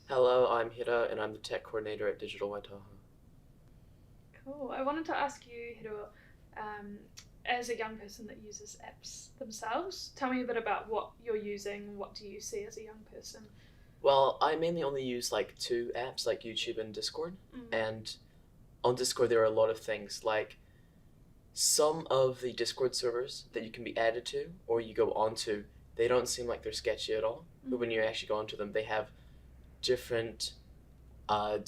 Hello, I'm Hira, and I'm the tech coordinator at Digital Waitaha. Cool. I wanted to ask you, Hiro, um, as a young person that uses apps themselves, tell me a bit about what you're using. What do you see as a young person? Well, I mainly only use like two apps, like YouTube and Discord. Mm. And on Discord, there are a lot of things like some of the Discord servers that you can be added to or you go onto, they don't seem like they're sketchy at all. But when you actually go onto them, they have different, what's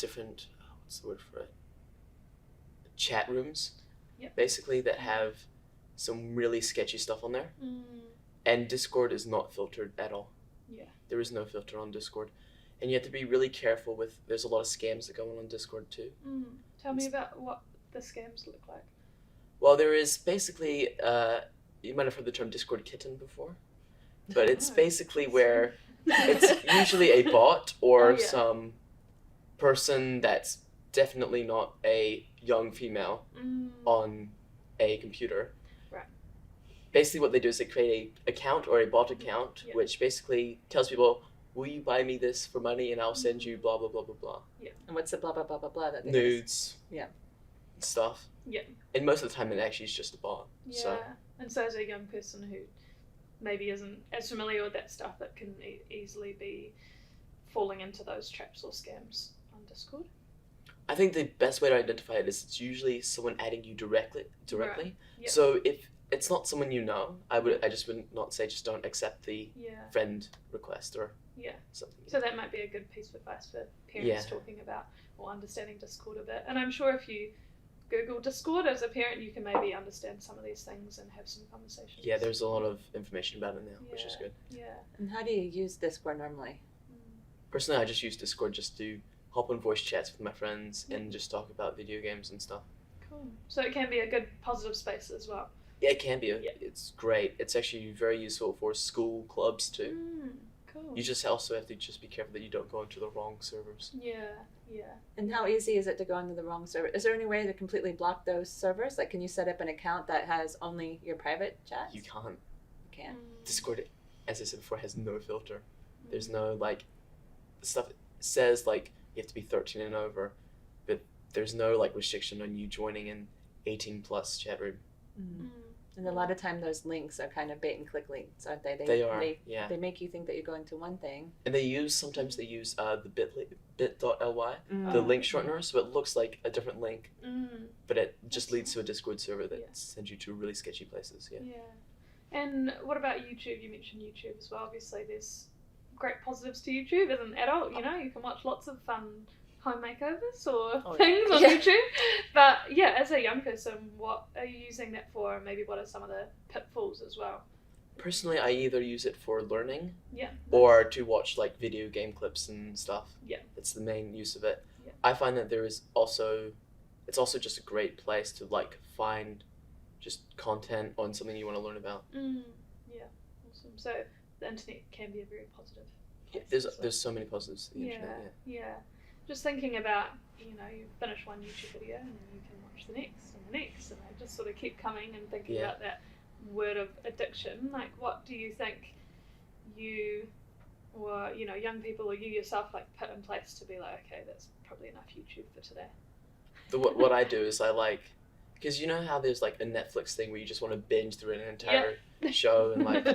the word for it? Chat rooms, Yep. basically, that have some really sketchy stuff on there. And Discord is not filtered at all. Yeah. There is no filter on Discord. And you have to be really careful with, there's a lot of scams that go on Discord too. Tell me about what the scams look like. Well, there is basically, you might have heard the term Discord kitten before, but it's basically where it's usually a bot or some person that's definitely not a young female on a computer. Right. Basically what they do is they create a account or a bot account, which basically tells people, will you buy me this for money and I'll send you blah blah blah blah blah. Yeah. And what's the blah blah blah blah blah that they nudes. Yeah. Stuff. Yeah. And most of the time it actually is just a bot. Yeah. So. And so as a young person who maybe isn't as familiar with that stuff, it can easily be falling into those traps or scams on Discord. I think the best way to identify it is it's usually someone adding you directly. Right. Yep. So if it's not someone you know, I just would not say just don't accept the friend request or something. So that might be a good piece of advice for parents talking about or understanding Discord a bit. And I'm sure if you Google Discord as a parent, you can maybe understand some of these things and have some conversations. Yeah, there's a lot of information about it now, which is good. Yeah. And how do you use Discord normally? Personally, I just use Discord just to hop on voice chats with my friends and just talk about video games and stuff. Cool. So it can be a good positive space as well. Yeah, it can be. It's great. It's actually very useful for school clubs too. Cool. You just also have to just be careful that you don't go into the wrong servers. Yeah. And how easy is it to go into the wrong server? Is there any way to completely block those servers? Like, can you set up an account that has only your private chats? You can't. You can't. Discord, as I said before, has no filter. There's no, like, stuff says, like, you have to be 13 and over, but there's no, like, restriction on you joining an 18 plus chat room. And a lot of time those links are kind of bait and click links, aren't they? They are. They make you think that you're going to one thing. And sometimes they use the bit.ly, the link shortener, so it looks like a different link, but it just leads to a Discord server that sends you to really sketchy places. Yeah. And what about YouTube? You mentioned YouTube as well. Obviously, there's great positives to YouTube as an adult. You know, you can watch lots of fun home makeovers or things on YouTube. But yeah, as a young person, what are you using that for? And maybe what are some of the pitfalls as well? Personally, I either use it for learning Yeah. or to watch like video game clips and stuff. Yeah. That's the main use of it. Yeah. I find that it's also just a great place to like find just content on something you want to learn about. Yeah. Awesome. So the internet can be a very positive place. Yeah, there's so many positives to the internet. Yeah. Just thinking about, you finish one YouTube video and then you can watch the next and the next, and I just sort of keep coming and thinking about that word of addiction. Like, what do you think you or, young people or you yourself like put in place to be like, okay, that's probably enough YouTube for today? What I do is I like, because you know how there's like a Netflix thing where you just want to binge through an entire show in like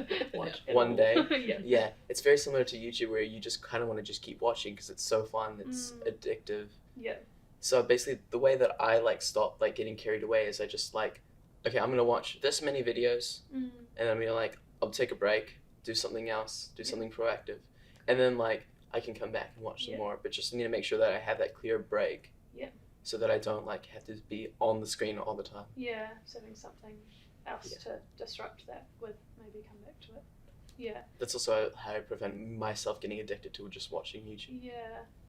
one day? Yeah, it's very similar to YouTube where you just kind of want to just keep watching because it's so fun, it's addictive. Yeah. So basically the way that I like stop like getting carried away is I just like, okay, I'm going to watch this many videos and I'm going to like, I'll take a break, do something else, do something proactive. And then like I can come back and watch some more, but just need to make sure that I have that clear break. Yeah. So that I don't like have to be on the screen all the time. Yeah, setting something else to disrupt that with, maybe come back to it. Yeah. That's also how I prevent myself getting addicted to just watching YouTube. Yeah.